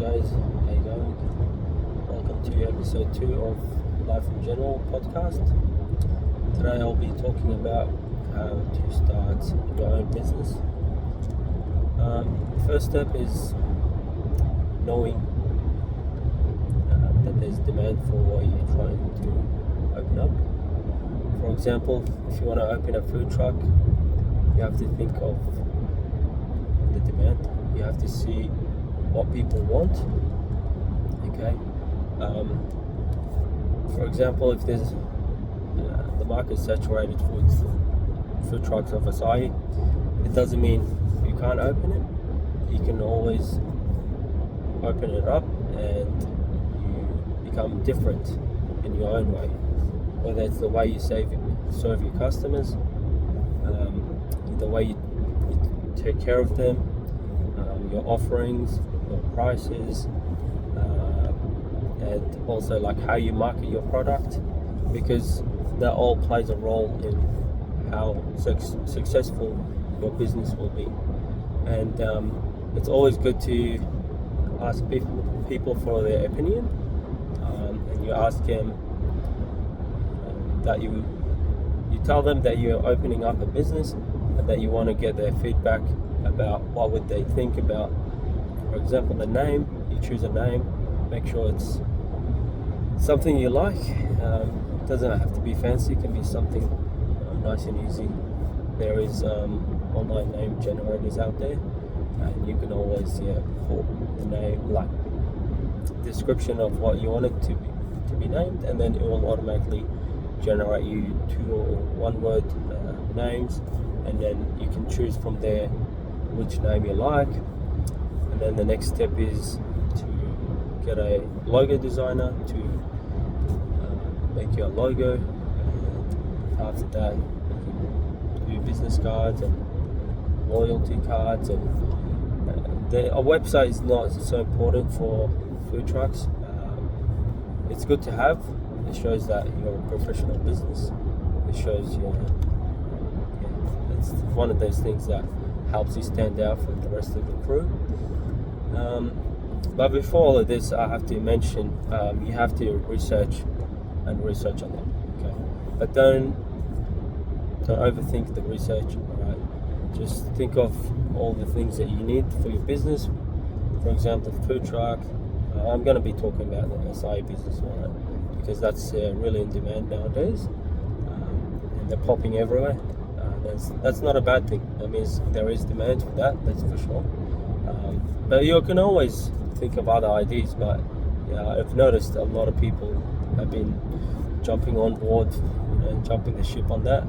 guys, how you going? Welcome to episode 2 of Life in General podcast. Today I'll be talking about how to start your own business. First step is knowing that there's demand for what you're trying to open up. For example, if you want to open a food truck, you have to think of the demand. You have to see what people want. Okay. For example, if there's the market saturated with food trucks of Acai, it doesn't mean you can't open it. You can always open it up and you become different in your own way. Whether it's the way you serve your customers, the way you take care of them, your offerings, your prices, and also like how you market your product, because that all plays a role in how successful your business will be. And it's always good to ask people for their opinion, and you ask them that you tell them that you're opening up a business and that you want to get their feedback about what would they think about, for example, the name. You choose a name, make sure it's something you like. It doesn't have to be fancy, it can be something nice and easy. There is online name generators out there, and you can always put the name, like description of what you want it to be named, and then it will automatically generate you 2 or 1 word names, and then you can choose from there which name you like. And then the next step is to get a logo designer to make your logo, and after that you can do business cards and loyalty cards. And a website is not so important for food trucks. It's good to have. It shows that you're a professional business. It shows it's one of those things that helps you stand out from the rest of the crew. But before all of this, I have to mention you have to research a lot. Okay, but don't overthink the research. Alright, just think of all the things that you need for your business. For example, food truck. I'm going to be talking about the Acai business, alright, because that's really in demand nowadays, and they're popping everywhere. That's not a bad thing. That means there is demand for that's for sure. But you can always think of other ideas. But I've noticed a lot of people have been jumping on board and jumping the ship on that.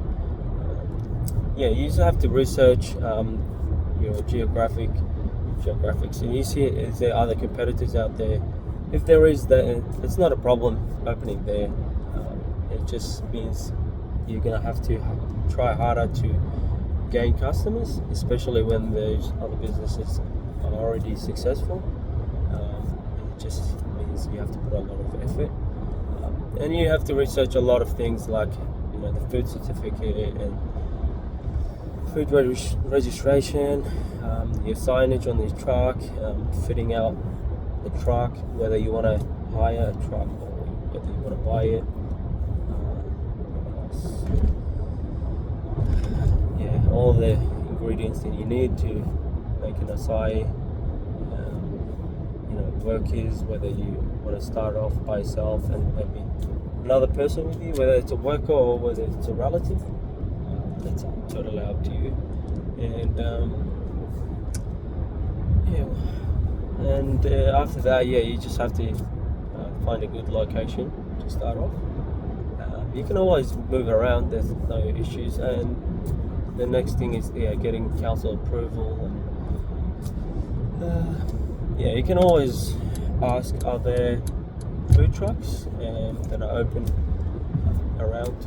You just have to research your geographics, and you see, is there other competitors out there? If there is, then it's not a problem opening there. It just means you're gonna have to try harder to gain customers, especially when those other businesses are already successful. It just means you have to put a lot of effort, and you have to research a lot of things like the food certificate and food registration, your signage on the truck, fitting out the truck, whether you want to hire a truck or whether you want to buy it. All the ingredients that you need to make an Acai, workers, whether you want to start off by yourself and maybe another person with you, whether it's a worker or whether it's a relative. That's totally up to you. And after that, you just have to find a good location to start off. You can always move around, there's no issues. And the next thing is getting council approval, and you can always ask other food trucks that are open around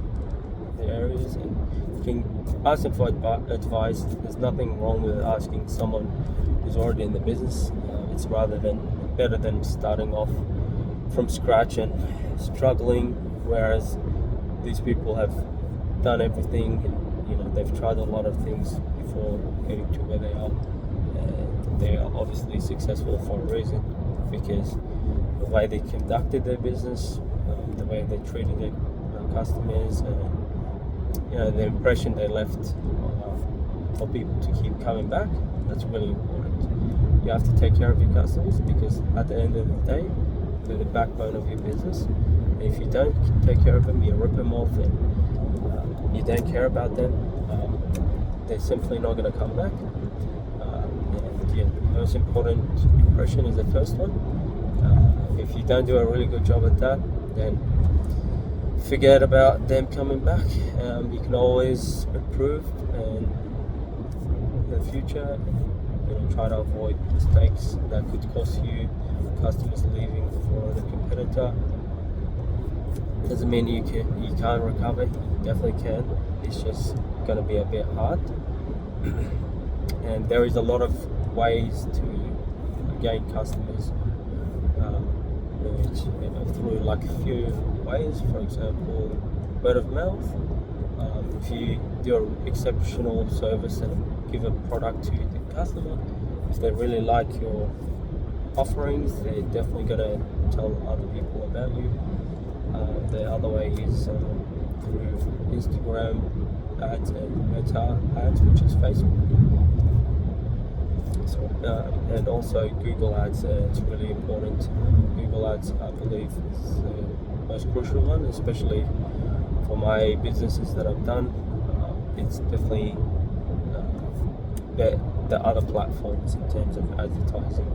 the areas, and you can ask them for advice. There's nothing wrong with asking someone who's already in the business. It's better than starting off from scratch and struggling, whereas these people have done everything, and they've tried a lot of things before getting to where they are, and they are obviously successful for a reason. because the way they conducted their business, the way they treated their customers, and the impression they left for people to keep coming back. That's really important. You have to take care of your customers, because at the end of the day, they're the backbone of your business. And if you don't take care of them, you rip them off, and you don't care about them, they're simply not going to come back. The most important impression is the first one. If you don't do a really good job at that, then forget about them coming back. You can always improve, and in the future, try to avoid mistakes that could cost you customers leaving for the competitor. Doesn't mean you can't recover. You definitely can. It's just going to be a bit hard. And there is a lot of ways to gain customers, which through like a few ways. For example, word of mouth. If you do an exceptional service and give a product to the customer, if they really like your offerings, they're definitely going to tell other people about you. The other way is through Instagram ads and Meta ads, which is Facebook. And also Google ads. It's really important. Google ads, I believe, is the most crucial one, especially for my businesses that I've done. It's definitely the other platforms in terms of advertising,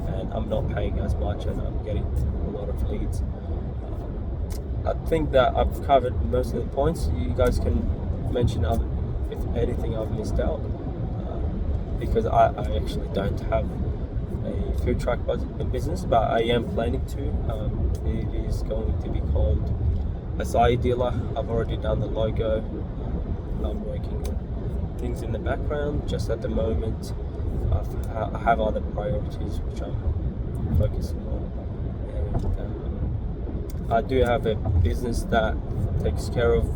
and I'm not paying as much, and I'm getting a lot of leads. I think that I've covered most of the points. You guys can mention if anything I've missed out, because I actually don't have a food truck business, but I am planning to. It is going to be called Acai Dealer. I've already done the logo. I'm working on things in the background. Just at the moment, I have other priorities which I'm focusing on. And I do have a business that takes care of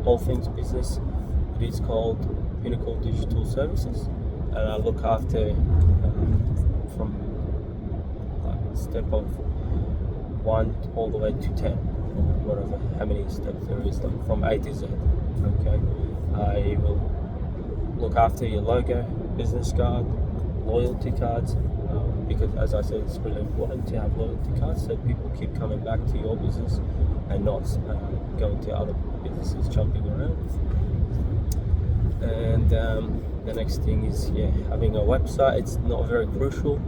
all things business. It is called Pinnacle Digital Services, and I look after from step of 1 all the way to 10, whatever, how many steps there is, like from A to Z. Okay, I will look after your logo, business card, loyalty cards, because as I said, it's really important to have loyalty cards so people keep coming back to your business and not going to other businesses jumping around. And the next thing is having a website. It's not very crucial.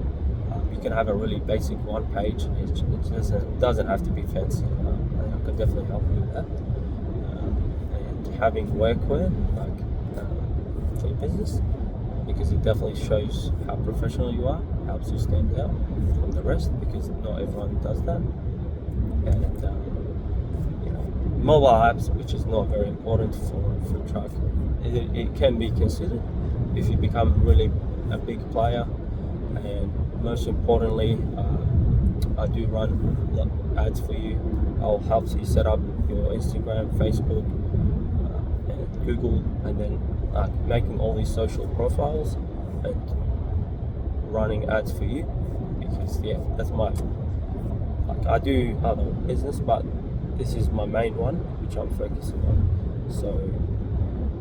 You can have a really basic one page. It doesn't have to be fancy. I can definitely help you with that. And having workwear, like for your business, because it definitely shows how professional you are, helps you stand out from the rest, because not everyone does that. And mobile apps, which is not very important for a food truck. It can be considered if you become really a big player. And most importantly, I do run ads for you. I'll help you set up your Instagram, Facebook, and Google, and then making all these social profiles and running ads for you, because that's my, I do other business, but this is my main one which I'm focusing on. So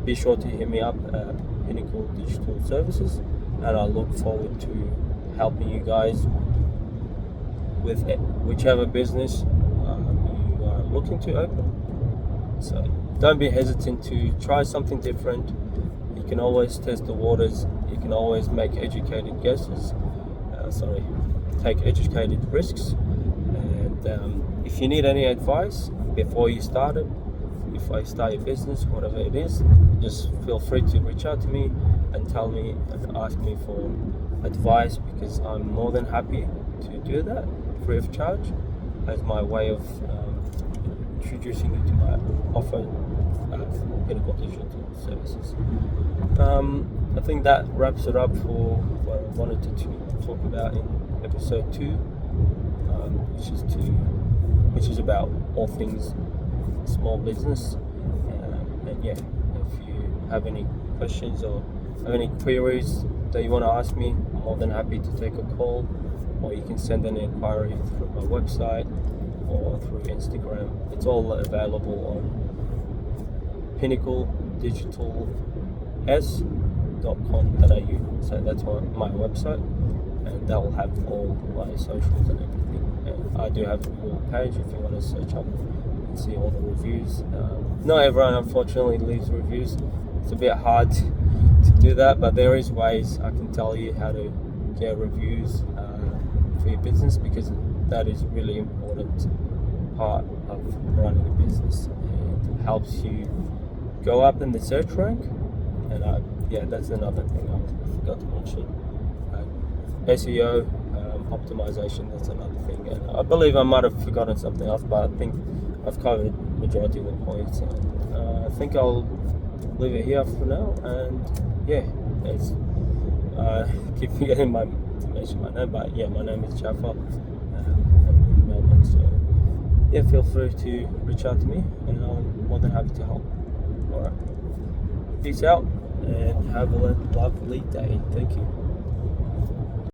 be sure to hit me up at Pinnacle Digital Services, and I look forward to helping you guys with whichever business you are looking to open. So don't be hesitant to try something different. You can always test the waters. You can always make educated guesses. Take educated risks. And if you need any advice before you start your business, whatever it is, just feel free to reach out to me and tell me and ask me for advice, because I'm more than happy to do that free of charge as my way of introducing you to my offer at Pinnacle Digital Services. I think that wraps it up for what I wanted to talk about in episode 2, which is about all things small business. And if you have any questions or have any queries that you want to ask me, I'm more than happy to take a call or you can send an inquiry through my website or through Instagram. It's all available on pinnacledigital.com.au. So that's my website, and that will have all my socials and everything. And I do have a Google page if you want to search up and see all the reviews. Not everyone, unfortunately, leaves reviews. It's a bit hard to do that, but there is ways I can tell you how to get reviews for your business, because that is a really important part of running a business. It helps you go up in the search rank, and that's another thing I forgot to mention. SEO optimization, that's another thing, and I believe I might have forgotten something else, but I think I've covered majority of the points, and I think I'll leave it here for now. And it's keep forgetting to mention my name, but my name is Jaffa. I'm in Melbourne, so feel free to reach out to me, and I'm more than happy to help. Alright, peace out and have a lovely day. Thank you.